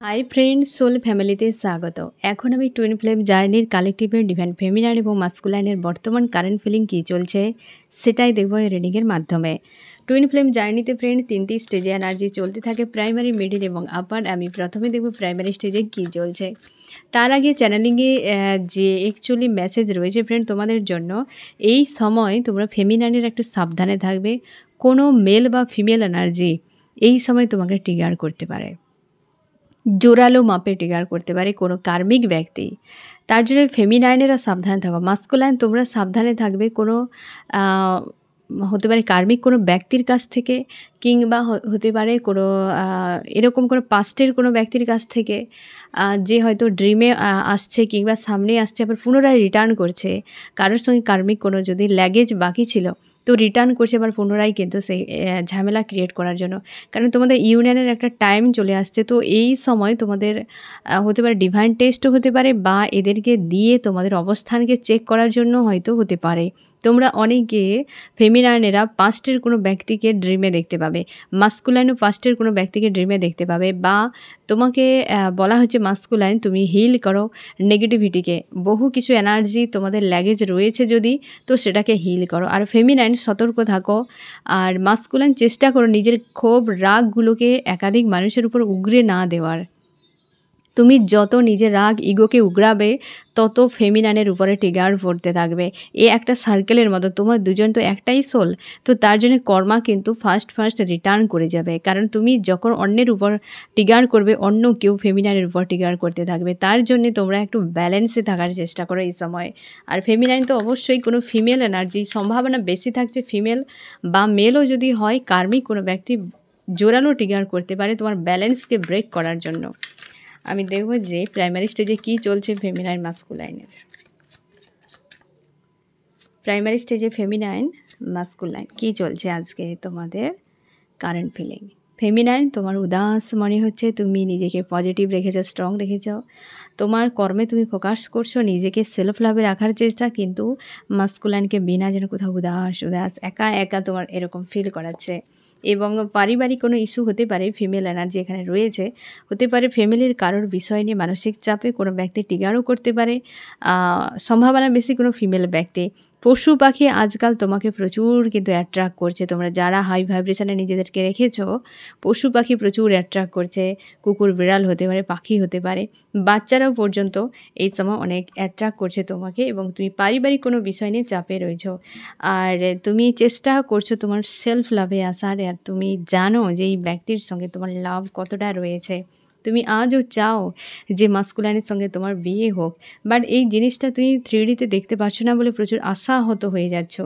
Hi friends, soul ফ্যামিলিতে স্বাগত। এখন আমি টুইন ফ্লেম জার্নির কালেকটিভের ডিভাইন ফেমিনাইন এবং মাস্কুলাইনের বর্তমান কারেন্ট ফিলিং কী চলছে সেটাই দেখব এই রিডিংয়ের মাধ্যমে। টুইন ফ্লেম জার্নিতে ফ্রেন্ড 3টি স্টেজে এনার্জি চলতে থাকে, প্রাইমারি, মিডিল এবং আপার। আমি প্রথমে দেখব প্রাইমারি স্টেজে কী চলছে। তার আগে চ্যানেলিংয়ে যে অ্যাকচুয়ালি মেসেজ রয়েছে ফ্রেন্ড তোমাদের জন্য, এই সময় তোমরা ফেমিনাইনের একটু সাবধানে থাকবে। কোনো মেল বা ফিমেল এনার্জি এই সময় তোমাকে ট্রিগার করতে পারে, জোরালো মাপে ট্রিগার করতে পারে কোনো কার্মিক ব্যক্তি। তার জন্য ফেমিনাইনেরা সাবধানে থাকো। মাস্কুলাইন তোমরা সাবধানে থাকবে কোনো হতে পারে কার্মিক কোনো ব্যক্তির কাছ থেকে, কিংবা হতে পারে কোনো এরকম কোনো পাস্টের কোনো ব্যক্তির কাছ থেকে, যে হয়তো ড্রিমে আসছে কিংবা সামনে আসছে আবার পুনরায় রিটার্ন করছে। কারোর সঙ্গে কার্মিক কোনো যদি ল্যাগেজ বাকি ছিল তো রিটার্ন করছে আবার পুনরায়, কিন্তু সেই ঝামেলা ক্রিয়েট করার জন্য। কারণ তোমাদের ইউনিয়নের একটা টাইম চলে আসছে, তো এই সময় তোমাদের হতে পারে ডিভাইন টেস্টও হতে পারে, বা এদেরকে দিয়ে তোমাদের অবস্থানকে চেক করার জন্য হয়তো হতে পারে। তোমরা অনেকে ফেমিনাইনেরা পাস্টের কোনো ব্যক্তিকে ড্রিমে দেখতে পাবে, মাস্কুলাইনও পাস্টের কোনো ব্যক্তিকে ড্রিমে দেখতে পাবে, বা তোমাকে বলা হচ্ছে মাস্কুলাইন তুমি হিল করো নেগেটিভিটিকে। বহু কিছু এনার্জি তোমাদের ল্যাগেজ রয়েছে যদি, তো সেটাকে হিল করো। আর ফেমিনাইন সতর্ক থাকো, আর মাস্কুলাইন চেষ্টা করো নিজের ক্ষোভ রাগগুলোকে একাধিক মানুষের উপর উগরে না দেওয়ার। তুমি যত নিজের রাগ ইগোকে উগড়াবে তত ফেমিনাইনের উপরে ট্রিগার পড়তে থাকবে। এ একটা সার্কেলের মতো, তোমার দুজন তো একটাই সোল, তো তার জন্য কর্মা কিন্তু ফার্স্ট রিটার্ন করে যাবে। কারণ তুমি যখন অন্যের উপর ট্রিগার করবে, অন্য কেউ ফেমিনাইনের উপর ট্রিগার করতে থাকবে। তার জন্যে তোমরা একটু ব্যালেন্সে থাকার চেষ্টা করো এই সময়। আর ফেমিনাইন তো অবশ্যই কোনো ফিমেল এনার্জি, সম্ভাবনা বেশি থাকছে ফিমেল বা মেলও যদি হয়, কার্মিক কোনো ব্যক্তি জোরালো ট্রিগার করতে পারে তোমার ব্যালেন্সকে ব্রেক করার জন্য। আমি দেখব যে প্রাইমারি স্টেজে কী চলছে ফেমিনাইন মাস্কুলাইনের। প্রাইমারি স্টেজে ফেমিনাইন মাস্কুলাইন কী চলছে আজকে তোমাদের কারেন্ট ফিলিং। ফেমিনাইন তোমার উদাস মনে হচ্ছে, তুমি নিজেকে পজিটিভ রেখেছো, স্ট্রং রেখেছো, তোমার কর্মে তুমি ফোকাস করছো, নিজেকে সেলফ লাভে রাখার চেষ্টা। কিন্তু মাস্কুলাইনকে বিনা যেন কোথাও উদাস একা একা তোমার এরকম ফিল করাচ্ছে। এবং পারিবারিক কোনো ইস্যু হতে পারে, ফিমেল এনার্জি এখানে রয়েছে, হতে পারে ফ্যামিলির কারোর বিষয় নিয়ে মানসিক চাপে কোনো ব্যক্তি ট্রিগারও করতে পারে, সম্ভাবনা বেশি কোনো ফিমেল ব্যক্তি। পশু পাখি আজকাল তোমাকে প্রচুর কিন্তু অ্যাট্রাক্ট করছে। তোমরা যারা হাই ভাইব্রেশনে নিজেদেরকে রেখেছো, পশু পাখি প্রচুর অ্যাট্রাক্ট করছে। কুকুর, বিড়াল হতে পারে, পাখি হতে পারে, বাচ্চারাও পর্যন্ত এই সময় অনেক অ্যাট্রাক্ট করছে তোমাকে। এবং তুমি পারিবারিক কোনো বিষয় নিয়ে চাপে রয়েছো, আর তুমি চেষ্টা করছো তোমার সেলফ লাভে আসার। আর তুমি জানো যে এই ব্যক্তির সঙ্গে তোমার লাভ কতটা রয়েছে। তুমি আজও চাও যে মাস্কুলাইনের সঙ্গে তোমার বিয়ে হোক, বাট এই জিনিসটা তুমি 3Dতে দেখতে পাচ্ছ না বলে প্রচুর আশাহত হয়ে যাচ্ছ।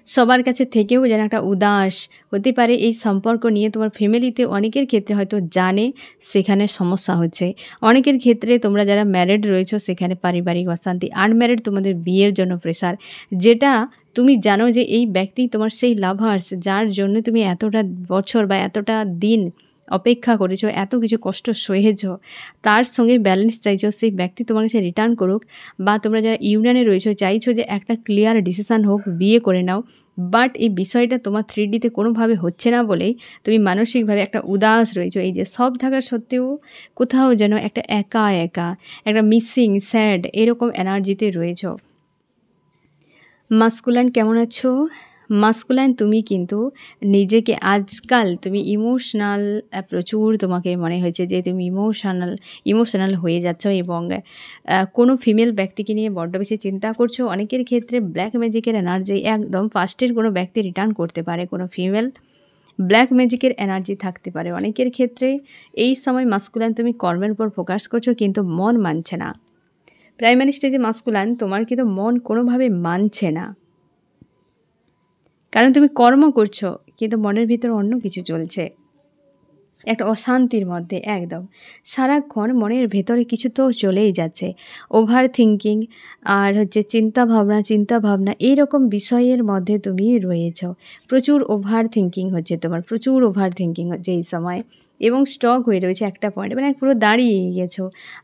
সবার কাছে থেকেও যেন একটা উদাস হতে পারে এই সম্পর্ক নিয়ে। তোমার ফ্যামিলিতে অনেকের ক্ষেত্রে হয়তো জানে সেখানে সমস্যা হচ্ছে, অনেকের ক্ষেত্রে তোমরা যারা ম্যারিড রয়েছো সেখানে পারিবারিক অশান্তি, আনম্যারিড তোমাদের বিয়ের জন্য প্রেসার, যেটা তুমি জানো যে এই ব্যক্তি তোমার সেই লাভার্স, যার জন্য তুমি এতটা বছর বা এতটা দিন অপেক্ষা করেছো, এত কিছু কষ্ট সহেছো, তার সঙ্গে ব্যালেন্স চাইছো, সেই ব্যক্তি তোমার কাছে রিটার্ন করুক। বা তোমরা যারা ইউনিয়নে রয়েছো চাইছো যে একটা ক্লিয়ার ডিসিশান হোক, বিয়ে করে নাও। বাট এই বিষয়টা তোমার 3Dতে কোনোভাবে হচ্ছে না বলেই তুমি মানসিকভাবে একটা উদাস রয়েছো। এই যে সব থাকার সত্ত্বেও কোথাও যেন একটা একা একা, একটা মিসিং, স্যাড এরকম এনার্জিতে রয়েছো। মাস্কুলাইন কেমন আছো? মাস্কুলাইন তুমি কিন্তু নিজেকে আজকাল তুমি ইমোশনাল, প্রচুর তোমাকে মনে হয়েছে যে তুমি ইমোশনাল হয়ে যাচ্ছ, এবং কোনো ফিমেল ব্যক্তিকে নিয়ে বড্ড বেশি চিন্তা করছো। অনেকের ক্ষেত্রে ব্ল্যাক ম্যাজিকের এনার্জি একদম ফার্স্টের কোনো ব্যক্তি রিটার্ন করতে পারে, কোনো ফিমেল ব্ল্যাক ম্যাজিকের এনার্জি থাকতে পারে অনেকের ক্ষেত্রে। এই সময় মাস্কুলাইন তুমি কর্মের উপর ফোকাস করছো কিন্তু মন মানছে না। প্রাইমারি স্টেজে মাস্কুলাইন তোমার কিন্তু মন কোনোভাবে মানছে না, কারণ তুমি কর্ম করছো কিন্তু মনের ভিতর অন্য কিছু চলছে, একটা অশান্তির মধ্যে একদম সারাক্ষণ মনের ভেতরে কিছু তো চলেই যাচ্ছে। ওভার থিঙ্কিং আর হচ্ছে চিন্তা ভাবনা এইরকম বিষয়ের মধ্যে তুমি রয়েছ। প্রচুর ওভার থিঙ্কিং হচ্ছে তোমার, প্রচুর ওভার থিঙ্কিং হচ্ছে এই সময়। এবং স্টক হয়ে রয়েছে একটা পয়েন্টে, মানে পুরো দাঁড়িয়ে গেছো।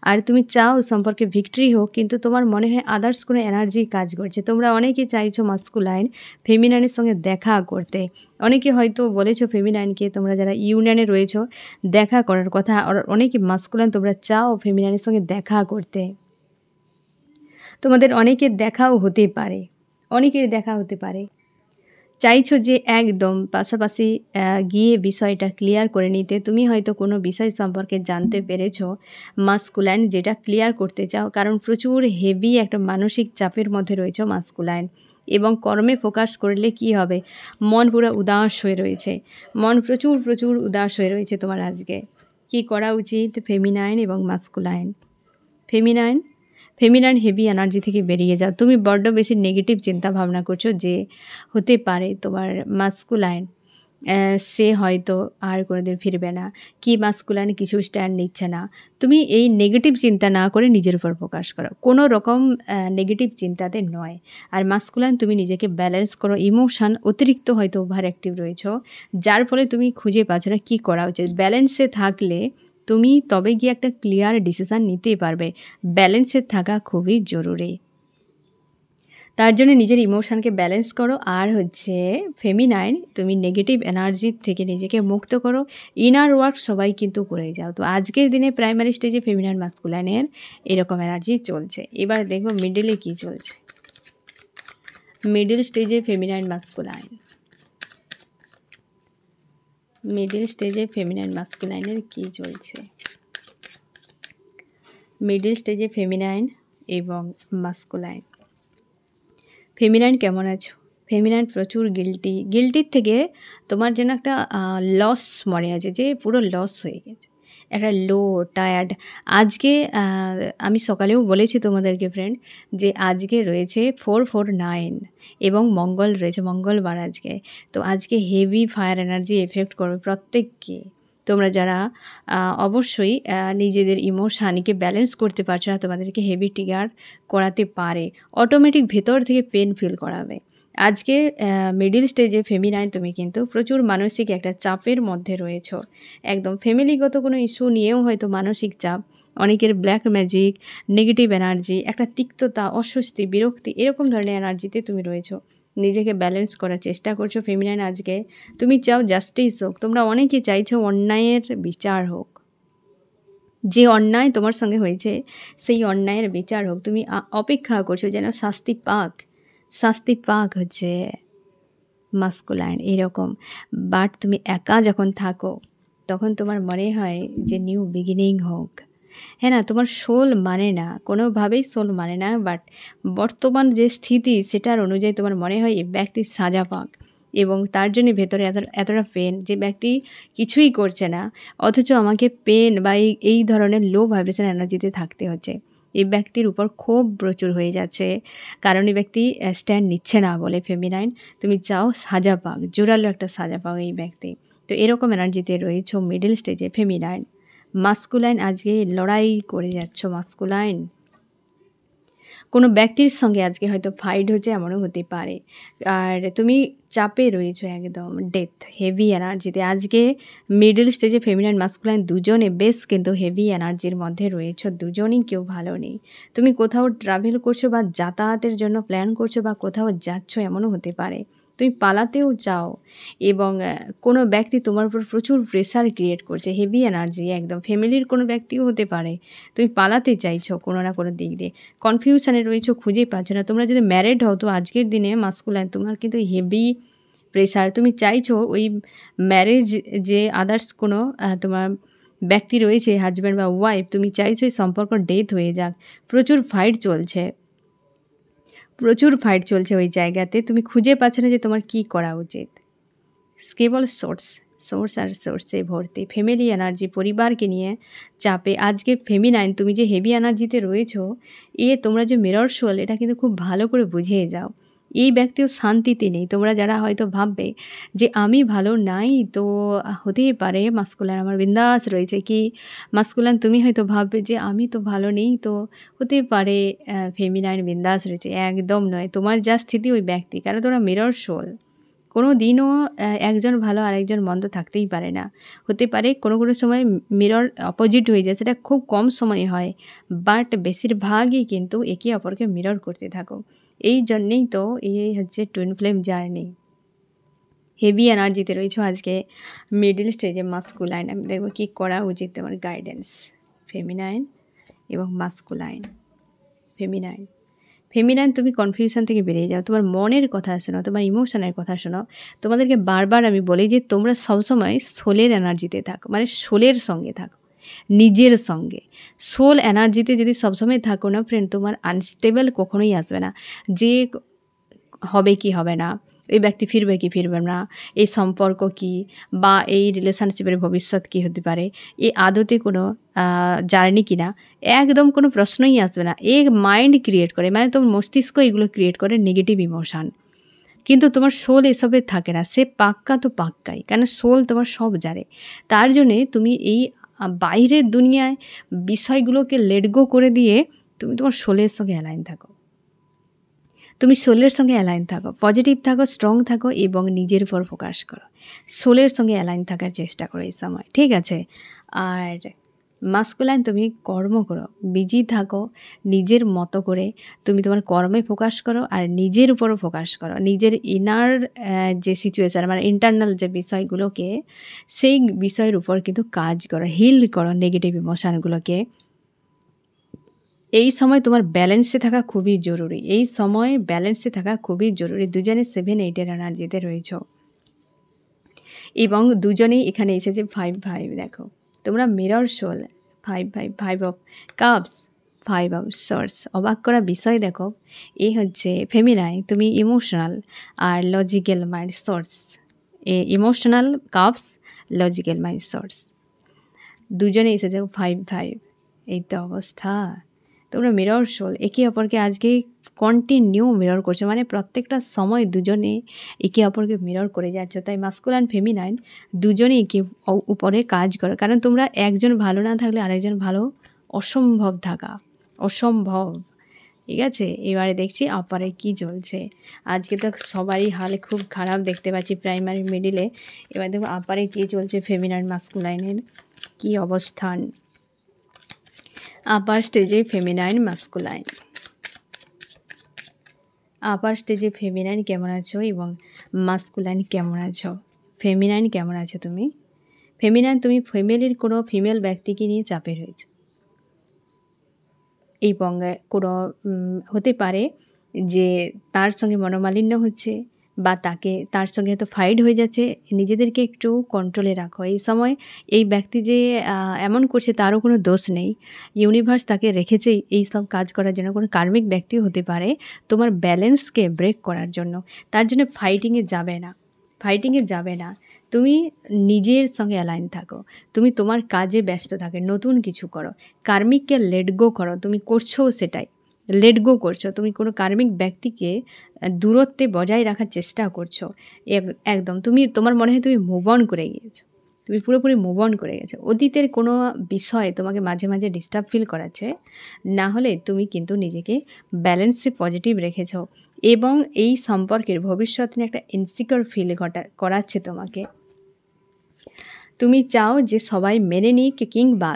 আর তুমি চাও সম্পর্কে ভিক্টরি হোক, কিন্তু তোমার মনে হয় আদার্স কোনো এনার্জি কাজ করছে। তোমরা অনেকে চাইছো মাস্কুলাইন ফেমিনাইনের সঙ্গে দেখা করতে। অনেকে হয়তো বলেছো ফেমিনাইনকে, তোমরা যারা ইউনিয়নে রয়েছো, দেখা করার কথা। আর অনেকে মাস্কুলাইন তোমরা চাও ফেমিনাইনের সঙ্গে দেখা করতে। তোমাদের অনেকের দেখাও হতে পারে, অনেকের দেখা হতে পারে। চাইছো যে একদম পাশাপাশি গিয়ে বিষয়টা ক্লিয়ার করে নিতে। তুমি হয়তো কোনো বিষয় সম্পর্কে জানতে পেরেছো মাস্কুলাইন, যেটা ক্লিয়ার করতে চাও, কারণ প্রচুর হেভি একটা মানসিক চাপের মধ্যে রয়েছে মাস্কুলাইন। এবং কর্মে ফোকাস করলে কি হবে, মন পুরো উদাস হয়ে রয়েছে, মন প্রচুর প্রচুর উদাস হয়ে রয়েছে তোমার। আজকে কি করা উচিত ফেমিনাইন এবং মাস্কুলাইন? ফেমিনাইন হেভি এনার্জি থেকে বেরিয়ে যাও। তুমি বড্ড বেশি নেগেটিভ চিন্তা ভাবনা করছো যে হতে পারে তোমার মাস্কুলাইন সে হয়তো আর কোনোদিন ফিরবে না, কি মাস্কুলাইন কিছু স্ট্যান্ড নিচ্ছে না। তুমি এই নেগেটিভ চিন্তা না করে নিজের উপর ফোকাস করো, কোনো রকম নেগেটিভ চিন্তাতে নয়। আর মাস্কুলাইন তুমি নিজেকে ব্যালেন্স করো। ইমোশান অতিরিক্ত হয়তো ওভার অ্যাক্টিভ রয়েছো, যার ফলে তুমি খুঁজে পাচ্ছ না কী করা উচিত। ব্যালেন্সে থাকলে তুমি তবে গিয়ে একটা ক্লিয়ার ডিসিশান নিতে পারবে। ব্যালেন্সে থাকা খুবই জরুরি। তার জন্য নিজের ইমোশানকে ব্যালেন্স করো। আর হচ্ছে ফেমিনাইন, তুমি নেগেটিভ এনার্জি থেকে নিজেকে মুক্ত করো। ইনার ওয়ার্ক সবাই কিন্তু করে যাও। তো আজকের দিনে প্রাইমারি স্টেজে ফেমিনাইন মাস্কুলাইনের এরকম এনার্জি চলছে। এবার দেখবো মিডলে কি চলছে। মিডল স্টেজে ফেমিনাইন মাস্কুলাইন, মিডল স্টেজে ফেমিনাইন মাস্কুলাইনের কী চলছে? মিডল স্টেজে ফেমিনাইন এবং মাস্কুলাইন। ফেমিনাইন কেমন আছো? ফেমিনাইন প্রচুর গিল্টির থেকে তোমার যেন একটা লস মনে আছে, যে পুরো লস হয়ে গেছে, একটা লো টায়ার্ড। আজকে আমি সকালেও বলেছি তোমাদেরকে ফ্রেন্ড, যে আজকে রয়েছে 449 এবং মঙ্গল রয়েছে, মঙ্গলবার আজকে। তো আজকে হেভি ফায়ার এনার্জি এফেক্ট করবে প্রত্যেককে। তোমরা যারা অবশ্যই নিজেদের ইমোশানকে ব্যালেন্স করতে পারছো না, তোমাদেরকে হেভি ট্রিগার করাতে পারে, অটোমেটিক ভেতর থেকে পেন ফিল করাবে। আজকে মিডিল স্টেজে ফেমিনাইন তুমি কিন্তু প্রচুর মানসিক একটা চাপের মধ্যে রয়েছো। একদম ফ্যামিলিগত কোনো ইস্যু নিয়েও হয়তো মানসিক চাপ, অনেকের ব্ল্যাক ম্যাজিক, নেগেটিভ এনার্জি, একটা তিক্ততা, অস্বস্তি, বিরক্তি, এরকম ধরনের এনার্জিতে তুমি রয়েছো। নিজেকে ব্যালেন্স করার চেষ্টা করছো ফেমিনাইন। আজকে তুমি চাও জাস্টিস হোক, তোমরা অনেকেই চাইছো অন্যায়ের বিচার হোক। যে অন্যায় তোমার সঙ্গে হয়েছে সেই অন্যায়ের বিচার হোক। তুমি অপেক্ষা করছো যেন শাস্তি পাক হচ্ছে মাস্কুলাইন এরকম। বাট তুমি একা যখন থাকো তখন তোমার মনে হয় যে নিউ বিগিনিং হোক। হ্যাঁ না, তোমার সোল মানে না, কোনোভাবেই সোল মানে না। বাট বর্তমান যে স্থিতি সেটার অনুযায়ী তোমার মনে হয় এই ব্যক্তি সাজা পাক, এবং তার জন্য ভেতরে এতটা পেন, যে ব্যক্তি কিছুই করছে না অথচ আমাকে পেন বা এই ধরনের লো ভাইব্রেশন এনার্জিতে থাকতে হচ্ছে। এই ব্যক্তির উপর ক্ষোভ প্রচুর হয়ে যাচ্ছে, কারণ এই ব্যক্তি স্ট্যান্ড নিচ্ছে না বলে। ফেমিনাইন তুমি চাও সাজা পাক, জোরালো একটা সাজা পাক এই ব্যক্তি। তো এরকম এনার্জিতে রয়েছো মিডল স্টেজে ফেমিনাইন। মাস্কুলাইন আজকে লড়াই করে যাচ্ছ মাস্কুলাইন। কোনো ব্যক্তির সঙ্গে আজকে হয়তো ফাইট হচ্ছে, এমনও হতে পারে। আর তুমি চাপে রয়েছো একদম, ডেথ হেভি এনার্জিতে। আজকে মিডল স্টেজে ফেমিনাইন মাস্কুলাইন দুজনে বেশ কিন্তু হেভি এনার্জির মধ্যে রয়েছো, দুজনেই কেউ ভালো নেই। তুমি কোথাও ট্রাভেল করছো বা যাতায়াতের জন্য প্ল্যান করছো বা কোথাও যাচ্ছ, এমনও হতে পারে। তুমি পালাতেও চাও, এবং কোনো ব্যক্তি তোমার উপর প্রচুর প্রেশার ক্রিয়েট করছে, হেভি এনার্জি একদম। ফ্যামিলির কোনো ব্যক্তিও হতে পারে। তুমি পালাতে চাইছো কোনো না কোনো দিক দিয়ে, কনফিউশনে রয়েছো, খুঁজেই পাচ্ছ না। তোমরা যদি ম্যারিড হও তো আজকের দিনে মাস্কুলাইন তোমার কিন্তু হেভি প্রেশার। তুমি চাইছো ওই ম্যারেজ, যে আদার্স কোনো তোমার ব্যক্তি রয়েছে, হাজব্যান্ড বা ওয়াইফ, তুমি চাইছো এই সম্পর্ক ডেথ হয়ে যাক। প্রচুর ফাইট চলছে ওই জায়গাতে। তুমি খুঁজে পাচ্ছ না যে তোমার কি করা উচিত। কেবল সোর্সে ভর্তি ফ্যামিলি এনার্জি, পরিবারকে নিয়ে চাপে। আজকে ফেমিনাইন তুমি যে হেভি এনার্জিতে রয়েছো, তোমরা যে মিরর সোল, এটা কিন্তু খুব ভালো করে বুঝিয়ে যাও। এই ব্যক্তিও শান্তিতে নেই। তোমরা যারা হয়তো ভাববে যে আমি ভালো নাই, তো হতেই পারে মাস্কুলাইন আমার বিন্দাস রয়েছে, কি মাস্কুলাইন তুমি হয়তো ভাববে যে আমি তো ভালো নেই, তো হতে পারে ফেমিনাইন বিন্দাস রয়েছে। একদম নয়, তোমার যা স্থিতি ওই ব্যক্তি, কারণ তোমরা মিরর সোল, কোনো দিনও একজন ভালো আরেকজন মন্দ থাকতেই পারে না। হতে পারে কোনো সময় মিরর অপোজিট হয়ে যায়, সেটা খুব কম সময় হয়, বাট বেশিরভাগই কিন্তু একে অপরকে মিরর করতে থাকো। এই জন্যেই তো এই হচ্ছে টুইন ফ্লেম জার্নি। হেভি এনার্জিতে রয়েছো আজকে, মিডল স্টেজে মাস্কুলাইন। আমি দেখবো কী করা উচিত তোমার গাইডেন্স, ফেমিনাইন এবং মাস্কুলাইন। ফেমিনাইন তুমি কনফিউশন থেকে বেরিয়ে যাও, তোমার মনের কথা শোনো, তোমার ইমোশনের কথা শোনো। তোমাদেরকে বারবার আমি বলি যে তোমরা সবসময় সোলের এনার্জিতে থাকো, মানে সোলের সঙ্গে থাকো, নিজের সঙ্গে। সোল এনার্জিতে যদি সবসময় থাকো না ফ্রেন্ড, তোমার আনস্টেবল কখনোই আসবে না যে হবে কি হবে না, এই ব্যক্তি ফিরবে কি ফিরবে না, এই সম্পর্ক কি, বা এই রিলেশনশিপের ভবিষ্যৎ কী হতে পারে, এই আদতে কোনো জার্নি কিনা, একদম কোনো প্রশ্নই আসবে না। এই মাইন্ড ক্রিয়েট করে, মানে তোমার মস্তিষ্ক এগুলো ক্রিয়েট করে নেগেটিভ ইমোশান। কিন্তু তোমার সোল এসবে থাকে না, সে পাক্কা তো পাক্কাই, কেন সোল তোমার সব জানে। তার জন্যে তুমি এই বাইরের দুনিয়ায় বিষয়গুলোকে লেট গো করে দিয়ে তুমি তোমার সোলের সঙ্গে অ্যালাইন থাকো। তুমি সোলের সঙ্গে অ্যালাইন থাকো, পজিটিভ থাকো, স্ট্রং থাকো এবং নিজের উপর ফোকাস করো। সোলের সঙ্গে অ্যালাইন থাকার চেষ্টা করো এই সময়, ঠিক আছে? আর মাস্কুলাইন তুমি কর্ম করো, বিজি থাকো নিজের মতো করে, তুমি তোমার কর্মে ফোকাস করো আর নিজের উপরও ফোকাস করো। নিজের ইনার যে সিচুয়েশান, মানে ইন্টারনাল যে বিষয়গুলোকে, সেই বিষয়ের উপর কিন্তু কাজ করো, হিল করো নেগেটিভ ইমোশানগুলোকে। এই সময় তোমার ব্যালেন্সে থাকা খুবই জরুরি, এই সময় ব্যালেন্সে থাকা খুবই জরুরি। দুজনে 7-8 এনার্জিতে রয়েছ এবং দুজনেই এখানে এসেছে 5-5। দেখো তোমরা mirror soul, 5-5, 5 of cups, 5 of source. অবাক করা বিষয় দেখো, এই হচ্ছে ফেমিনাইন, তুমি ইমোশনাল আর logical mind source. Emotional cups, logical mind source, দুজনে এসেছে 5-5। এই তো অবস্থা। তোমরা মিরর সোল, একে অপরকে আজকে কন্টিনিউ মিরর করছো, মানে প্রত্যেকটা সময় দুজনে একে অপরকে মিরর করে যাচ্ছ। তাই মাস্কুলাইন ফেমিনাইন দুজনে একে উপরে কাজ করো, কারণ তোমরা একজন ভালো না থাকলে আরেকজন ভালো অসম্ভব থাকা, অসম্ভব। ঠিক আছে, এবারে দেখছি আপারে কি চলছে। আজকে তো সবারই হাল খুব খারাপ দেখতে পাচ্ছি প্রাইমারি মিডিলে। এবার দেখো আপারে কি চলছে, ফেমিনাইন মাস্কুলাইনের কি অবস্থান। আপার স্টেজে ফেমিনাইন মাস্কুলাইন, আপার স্টেজে ফেমিনাইন কেমন আছো এবং মাস্কুলাইন কেমন আছো? ফেমিনাইন কেমন আছো তুমি? ফেমিনাইন তুমি ফ্যামিলির কোনো ফিমেল ব্যক্তিকে নিয়ে চাপে রয়েছে এবং কোনো হতে পারে যে তার সঙ্গে মনোমালিন্য হচ্ছে বা তার সঙ্গে হয়তো ফাইট হয়ে যাচ্ছে। নিজেদেরকে একটু কন্ট্রোলে রাখো এই সময়। এই ব্যক্তি যে এমন করছে তারও কোনো দোষ নেই, ইউনিভার্স তাকে রেখেছে এই সব কাজ করার জন্য। কোনো কার্মিক ব্যক্তিও হতে পারে তোমার ব্যালেন্সকে ব্রেক করার জন্য, তার জন্য ফাইটিংয়ে যাবে না। তুমি নিজের সঙ্গে অ্যালাইন থাকো, তুমি তোমার কাজে ব্যস্ত থাকো, নতুন কিছু করো, কার্মিককে লেট গো করো। তুমি করছো সেটাই, লেট গো করছো। তুমি কোনো কার্মিক ব্যক্তিকে দূরত্বে বজায় রাখার চেষ্টা করছো একদম। তোমার মনে হয় তুমি মুভ অন করে গিয়েছো, তুমি পুরোপুরি মুভ অন করে গেছো। অতীতের কোনো বিষয় তোমাকে মাঝে মাঝে ডিস্টার্ব ফিল করাচ্ছে, না হলে তুমি কিন্তু নিজেকে ব্যালেন্সে পজিটিভ রেখেছো এবং এই সম্পর্কের ভবিষ্যৎ নিয়ে একটা ইনসিকিউর ফিল করাচ্ছে তোমাকে। তুমি চাও যে সবাই মেনে নিক, কিংবা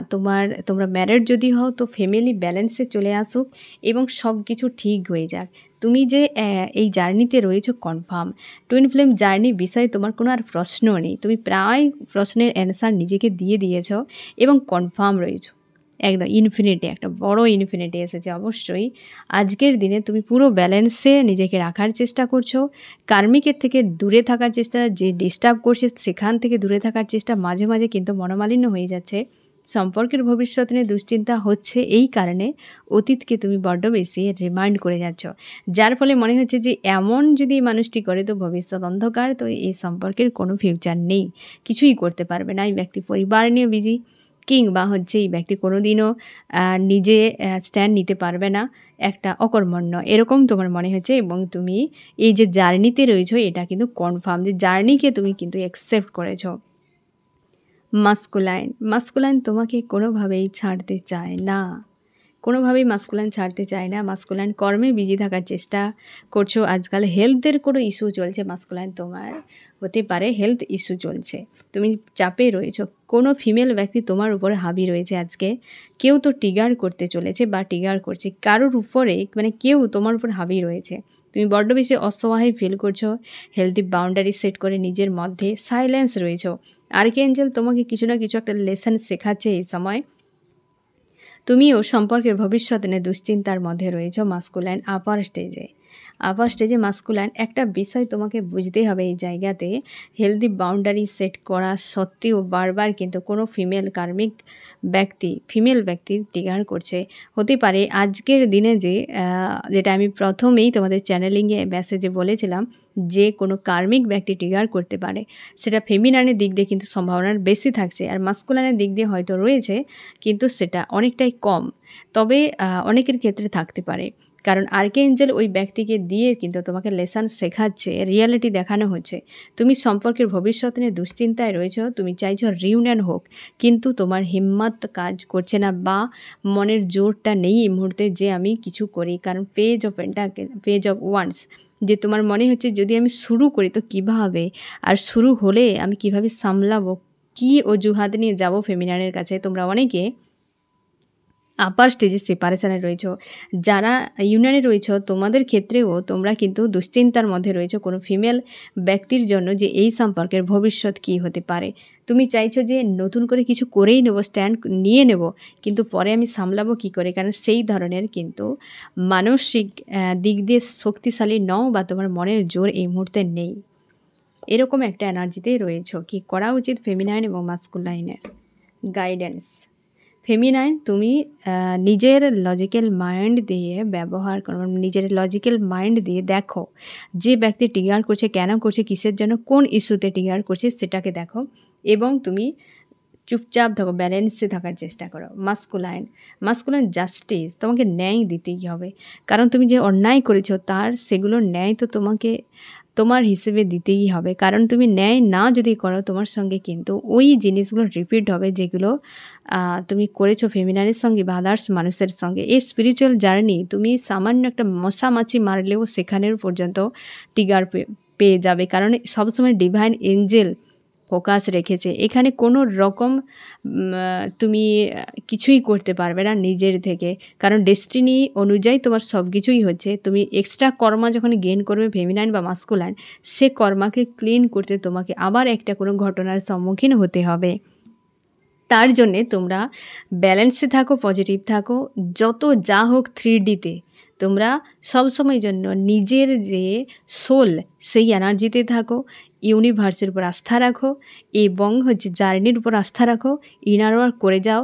তোমরা ম্যারিড যদি হও তো ফ্যামিলি ব্যালেন্সে চলে আসুক এবং সব কিছু ঠিক হয়ে যাক। তুমি যে এই জার্নিতে রয়েছো কনফার্ম, টুইন ফ্লেম জার্নি বিষয়ে তোমার কোনো আর প্রশ্ন নেই। তুমি প্রায় প্রশ্নের অ্যান্সার নিজেকে দিয়ে দিয়েছ এবং কনফার্ম রয়েছো একদম। ইনফিনিটি, একটা বড় ইনফিনিটি এসেছে অবশ্যই। আজকের দিনে তুমি পুরো ব্যালেন্সে নিজেকে রাখার চেষ্টা করছো, কার্মিকের থেকে দূরে থাকার চেষ্টা, যে ডিস্টার্ব করছে সেখান থেকে দূরে থাকার চেষ্টা। মাঝে মাঝে কিন্তু মনোমালিন্য হয়ে যাচ্ছে, সম্পর্কের ভবিষ্যৎ নিয়ে দুশ্চিন্তা হচ্ছে। এই কারণে অতীতকে তুমি বড্ড বেশি রিমাইন্ড করে যাচ্ছ, যার ফলে মনে হচ্ছে যে এমন যদি মানুষটি করে তো ভবিষ্যৎ অন্ধকার, তো এই সম্পর্কের কোনো ফিউচার নেই, কিছুই করতে পারবে না। এই ব্যক্তি পরিবার নিয়ে বিজি, কিংবা হচ্ছে এই ব্যক্তি কোনো দিনও নিজে স্ট্যান্ড নিতে পারবে না, একটা অকর্মণ্য এরকম তোমার মনে হচ্ছে। এবং তুমি এই যে জার্নিতে রয়েছো এটা কিন্তু কনফার্ম যে জার্নিকে তুমি কিন্তু অ্যাকসেপ্ট করেছো। মাস্কুলাইন তোমাকে কোনোভাবেই ছাড়তে চায় না, কোনোভাবেই মাস্কুলাইন ছাড়তে চায় না, মাস্কুলাইন কর্মে বিজি থাকার চেষ্টা করছো। আজকাল হেলথের কোনো ইস্যু চলছে, মাস্কুলাইন তোমার হতে পারে হেলথ ইস্যু চলছে, তুমি চাপে রয়েছো, কোনো ফিমেল ব্যক্তি তোমার উপরে হাবি রয়েছে আজকে, কেউ তো ট্রিগার করতে চলেছে বা ট্রিগার করছে কারোর উপরে, মানে কেউ তোমার উপর হাবি রয়েছে। তুমি বড্ড বেশি অসহায় ফিল করছো, হেলদি বাউন্ডারি সেট করে নিজের মধ্যে সাইলেন্স রয়েছো। আর্কএঞ্জেল তোমাকে কিছু না কিছু একটা লেসন শেখাচ্ছে এই সময়। তুমিও সম্পর্কের ভবিষ্যৎ নিয়ে দুশ্চিন্তার মধ্যে রয়েছো মাস্কুলাইন আপার স্টেজে মাস্কুলাইন একটা বিষয় তোমাকে বুঝতে হবে এই জায়গাতে, হেলদি বাউন্ডারি সেট করা সত্ত্বেও বারবার কিন্তু কোনো ফিমেল ব্যক্তি ট্রিগার করছে। হতে পারে আজকের দিনে যেটা আমি প্রথমেই তোমাদের চ্যানেলিংয়ে মেসেজে বলেছিলাম, যে কোনো কার্মিক ব্যক্তি ট্রিগার করতে পারে, সেটা ফেমিনাইনের দিক দিয়ে কিন্তু সম্ভাবনার বেশি থাকছে, আর মাস্কুলাইনের দিক দিয়ে হয়তো রয়েছে কিন্তু সেটা অনেকটাই কম, তবে অনেকের ক্ষেত্রে থাকতে পারে। কারণ আর্কএঞ্জেল ওই ব্যক্তিকে দিয়ে কিন্তু তোমাকে লেসন শেখাচ্ছে, রিয়ালিটি দেখানো হচ্ছে। তুমি সম্পর্কের ভবিষ্যৎ নিয়ে দুশ্চিন্তায় রয়েছো, তুমি চাইছো রিউনিয়ন হোক, কিন্তু তোমার হিম্মত কাজ করছে না বা মনের জোরটা নেই এই মুহূর্তে যে আমি কিছু করি। কারণ পেজ অফ ওয়ান্স, যে তোমার মনে হচ্ছে যদি আমি শুরু করি তো কীভাবে, আর শুরু হলে আমি কিভাবে সামলাবো, কী অজুহাত নিয়ে যাব ফেমিনাইনের কাছে। তোমরা অনেকে আপার স্টেজে সেপারেশানে রয়েছো, যারা ইউনিয়নে রয়েছো তোমাদের ক্ষেত্রেও তোমরা কিন্তু দুশ্চিন্তার মধ্যে রয়েছো কোনো ফিমেল ব্যক্তির জন্য, যে এই সম্পর্কের ভবিষ্যৎ কী হতে পারে। তুমি চাইছো যে নতুন করে কিছু করেই নেবো, স্ট্যান্ড নিয়ে নেব, কিন্তু পরে আমি সামলাবো কী করে, কারণ সেই ধরনের কিন্তু মানসিক দিক দিয়ে শক্তিশালী নও বা তোমার মনের জোর এই মুহূর্তে নেই, এরকম একটা এনার্জিতে রয়েছো। কি করা উচিত ফেমিনাইন এবং মাস্কুলাইনের গাইডেন্স। ফেমিনাইন, তুমি নিজের লজিক্যাল মাইন্ড দিয়ে ব্যবহার করো, নিজের লজিক্যাল মাইন্ড দিয়ে দেখো যে ব্যক্তি ট্রিগার করছে, কেন করছে, কিসের জন্য, কোন ইস্যুতে ট্রিগার করছে সেটাকে দেখো, এবং তুমি চুপচাপ থাকো, ব্যালেন্সে থাকার চেষ্টা করো। মাস্কুলাইন জাস্টিস, তোমাকে ন্যায় দিতেই হবে, কারণ তুমি যে অন্যায় করেছো তার সেগুলোর ন্যায় তো তোমাকে তোমার হিসেবে দিতেই হবে। কারণ তুমি ন্যায় না যদি করো তোমার সঙ্গে কিন্তু ওই জিনিসগুলো রিপিট হবে যেগুলো তুমি করেছো ফেমিনাইনের সঙ্গে বা আদার্স মানুষের সঙ্গে। এই স্পিরিচুয়াল জার্নি তুমি সামান্য একটা মশামাছি মারলেও সেখানের পর্যন্ত ট্রিগার পেয়ে যাবে, কারণ সবসময় ডিভাইন এঞ্জেল ফোকাস রেখেছে এখানে। কোনো রকম তুমি কিছুই করতে পারবে না নিজের থেকে, কারণ ডেস্টিনি অনুযায়ী তোমার সব কিছুই হচ্ছে। তুমি এক্সট্রা কর্মা যখন গেইন করবে ফেমিনাইন বা মাস্কুলাইন, সে কর্মাকে ক্লিন করতে তোমাকে আবার একটা কোনো ঘটনার সম্মুখীন হতে হবে। তার জন্যে তোমরা ব্যালেন্সে থাকো, পজিটিভ থাকো, যত যা হোক 3Dতে তোমরা সবসময় জন্য নিজের যে সোল সেই এনার্জিতে থাকো, ইউনিভার্সের উপর আস্থা রাখো এবং জার্নির উপর আস্থা রাখো, ইনার ওয়ার্ক করে যাও।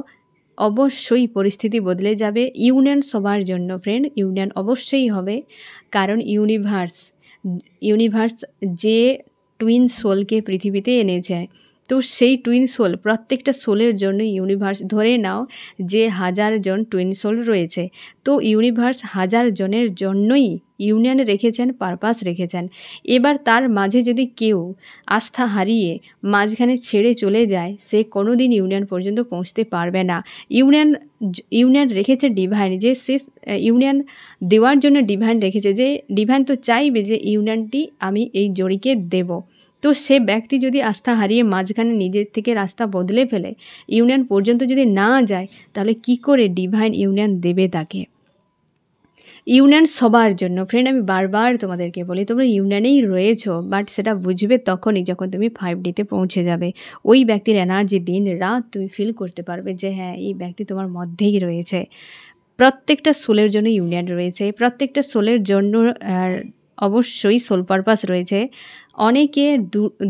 অবশ্যই পরিস্থিতি বদলে যাবে। ইউনিয়ন সবার জন্য ফ্রেন্ড, ইউনিয়ন অবশ্যই হবে, কারণ ইউনিভার্স যে টুইন সোলকে পৃথিবীতে এনেছে, তো সেই টুইন সোল, প্রত্যেকটা সোলের জন্য ইউনিভার্স, ধরে নাও যে 1000 জন টুইন সোল রয়েছে, তো ইউনিভার্স 1000 জনের জন্যই ইউনিয়ন রেখেছেন, পারপাস রেখেছেন। এবার তার মাঝে যদি কেউ আস্থা হারিয়ে মাঝখানে ছেড়ে চলে যায়, সে কোনো দিন ইউনিয়ন পর্যন্ত পৌঁছতে পারবে না। ইউনিয়ন রেখেছে ডিভাইন, যে সে ইউনিয়ন দেওয়ার জন্য ডিভাইন রেখেছে, যে ডিভাইন তো চাইবে যে ইউনিয়নটি আমি এই জড়িকে দেব। তো সে ব্যক্তি যদি আস্থা হারিয়ে মাঝখানে নিজের থেকে রাস্তা বদলে ফেলে, ইউনিয়ন পর্যন্ত যদি না যায়, তাহলে কি করে ডিভাইন ইউনিয়ন দেবে তাকে। ইউনিয়ন সবার জন্য ফ্রেন্ড, আমি বারবার তোমাদেরকে বলি তোমরা ইউনিয়নেই রয়েছো, বাট সেটা বুঝবে তখনই যখন তুমি 5Dতে পৌঁছে যাবে। ওই ব্যক্তির এনার্জি দিন রাত তুমি ফিল করতে পারবে যে হ্যাঁ, এই ব্যক্তি তোমার মধ্যেই রয়েছে। প্রত্যেকটা সোলের জন্য ইউনিয়ন রয়েছে, প্রত্যেকটা সোলের জন্য অবশ্যই সোল পারপাস রয়েছে। অনেকে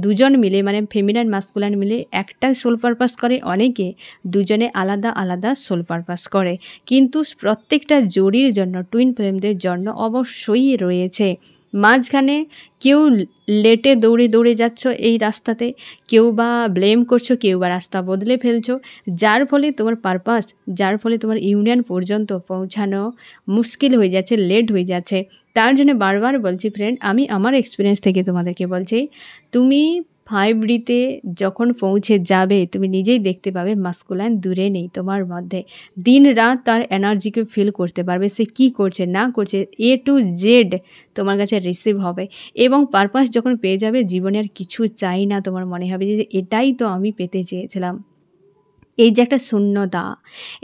দুজন মিলে, মানে ফেমিনাইন মাস্কুলাইন মিলে একটা সোল পারপাস করে, অনেকে দুজনে আলাদা আলাদা সোল পারপাস করে, কিন্তু প্রত্যেকটা জোড়ির জন্য, টুইন ফ্লেমদের জন্য অবশ্যই রয়েছে। মাঝখানে কেউ লেটে দৌড়ে যাচ্ছ এই রাস্তাতে, কেউ বা ব্লেম করছো, কেউ বা রাস্তা বদলে ফেলছো, যার ফলে তোমার পারপাস, যার ফলে তোমার ইউনিয়ন পর্যন্ত পৌঁছানো মুশকিল হয়ে যাচ্ছে, লেট হয়ে যাচ্ছে। তার জন্য বারবার বলছি ফ্রেন্ড, আমি আমার এক্সপিরিয়েন্স থেকে তোমাদেরকে বলছি, তুমি 5D-তে যখন পৌঁছে যাবে তুমি নিজেই দেখতে পাবে মাস্কুলাইন দূরে নেই তোমার মধ্যে। দিন-রাত তার এনার্জিকে ফিল করতে পারবে। সে কী করছে না করছে A to Z তোমার কাছে রিসিভ হবে এবং পারপাস যখন পেয়ে যাবে জীবনে আর কিছু চাই না, তোমার মনে হবে যে এটাই তো আমি পেতে চেয়েছিলাম। এই যে একটা শূন্যতা,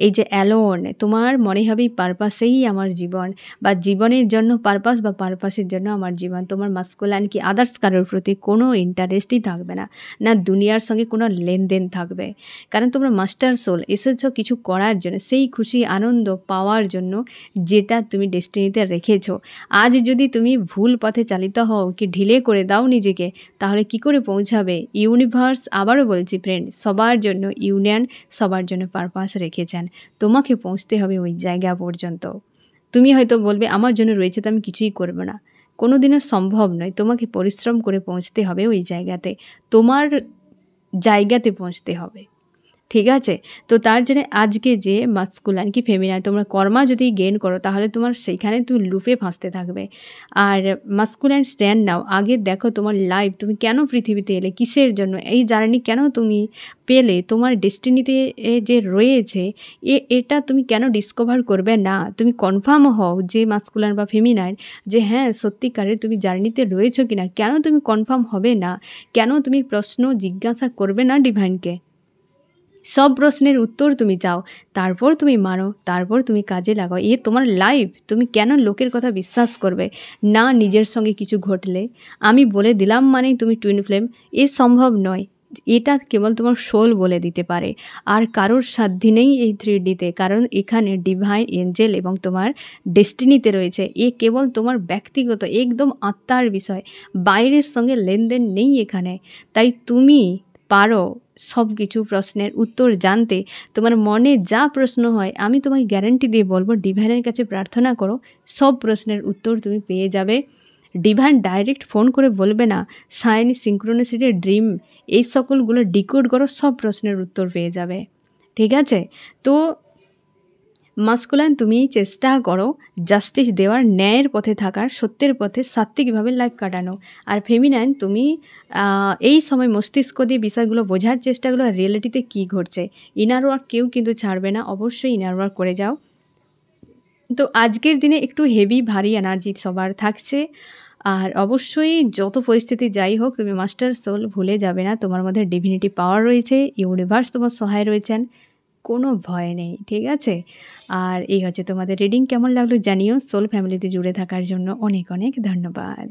এই যে অ্যালোন, তোমার মনে হবে এই পারপাসেই আমার জীবন, বা জীবনের জন্য পারপাস বা পারপাসের জন্য আমার জীবন। তোমার মাস্কুলাইন কি আদার্স কারোর প্রতি কোনো ইন্টারেস্টই থাকবে না, না দুনিয়ার সঙ্গে কোনো লেনদেন থাকবে। কারণ তোমরা মাস্টার সোল এসেছো কিছু করার জন্য, সেই খুশি আনন্দ পাওয়ার জন্য যেটা তুমি ডেস্টিনিতে রেখেছো। আজ যদি তুমি ভুল পথে চালিত হও, কি ঢিলে করে দাও নিজেকে, তাহলে কি করে পৌঁছাবে? ইউনিভার্স, আবারও বলছি ফ্রেন্ড, সবার জন্য ইউনিয়ন, সবার জন্য পারপাস রেখেছেন। তোমাকে পৌঁছতে হবে ওই জায়গা পর্যন্ত। তুমি হয়তো বলবে আমার জন্য রয়েছে তো আমি কিছুই করব না, কোনো দিনও সম্ভব নয়। তোমাকে পরিশ্রম করে পৌঁছতে হবে ওই জায়গাতে, তোমার জায়গাতে পৌঁছতে হবে, ঠিক আছে? তো তার জন্য আজকে যে মাস্কুলাইন কি ফেমিনাইন তোমরা কর্মা যদি গেইন করো, তাহলে তোমার সেইখানে তুমি লুপে ফাঁসতে থাকবে। আর মাস্কুলাইন স্ট্যান্ড নাও, আগে দেখো তোমার লাইফ, তুমি কেন পৃথিবীতে এলে, কিসের জন্য, এই জার্নি কেন তুমি পেলে, তোমার ডেস্টিনিতে যে রয়েছে এটা তুমি কেন ডিসকভার করবে না? তুমি কনফার্ম হও যে মাস্কুলাইন বা ফেমিনাইন, যে হ্যাঁ সত্যিকারে তুমি জার্নিতে রয়েছো কিনা। কেন তুমি কনফার্ম হবে না? কেন তুমি প্রশ্ন জিজ্ঞাসা করবে না ডিভাইনকে? সব প্রশ্নের উত্তর তুমি চাও, তারপর তুমি মানো, তারপর তুমি কাজে লাগাও। এ তোমার লাইফ, তুমি কেন লোকের কথা বিশ্বাস করবে না নিজের সঙ্গে কিছু ঘটলে? আমি বলে দিলাম মানেই তুমি টুইন ফ্লেম, এ সম্ভব নয়। এটা কেবল তোমার সোল বলে দিতে পারে, আর কারোর সাধ্যি নেই এই 3D-তে। কারণ এখানে ডিভাইন এঞ্জেল এবং তোমার ডেস্টিনিতে রয়েছে। এ কেবল তোমার ব্যক্তিগত একদম আত্মার বিষয়, বাইরের সঙ্গে লেনদেন নেই এখানে। তাই তুমি পারো সব কিছু প্রশ্নের উত্তর জানতে। তোমার মনে যা প্রশ্ন হয়, আমি তোমাকে গ্যারান্টি দিয়ে বলবো ডিভাইনের কাছে প্রার্থনা করো, সব প্রশ্নের উত্তর তুমি পেয়ে যাবে। ডিভাইন ডাইরেক্ট ফোন করে বলবে না, সাইন, সিঙ্ক্রোনিসিটি, ড্রিম, এই সকলগুলো ডিকোড করো, সব প্রশ্নের উত্তর পেয়ে যাবে, ঠিক আছে? তো মাস্কুলাইন তুমি চেষ্টা করো জাস্টিস দেওয়ার, ন্যায়ের পথে থাকার, সত্যের পথে সাত্ত্বিকভাবে লাইফ কাটানো। আর ফেমিনাইন তুমি এই সময় মস্তিষ্ক দিয়ে বিষয়গুলো বোঝার চেষ্টা করো, রিয়েলিটিতে কী ঘটছে। ইনার ওয়ার্ক কেউ কিন্তু ছাড়বে না, অবশ্যই ইনার ওয়ার্ক করে যাও। তো আজকের দিনে একটু হেভি ভারী এনার্জি সবার থাকছে, আর অবশ্যই যত পরিস্থিতি যাই হোক তুমি মাস্টার সোল ভুলে যাবে না। তোমার মধ্যে ডিভিনিটি পাওয়ার রয়েছে, ইউনিভার্স তোমার সহায় রয়েছেন, কোনো ভয় নেই, ঠিক আছে? আর এই হচ্ছে তোমাদের রিডিং। কেমন লাগলো জানিও। সোল ফ্যামিলিতে জুড়ে থাকার জন্য অনেক অনেক ধন্যবাদ।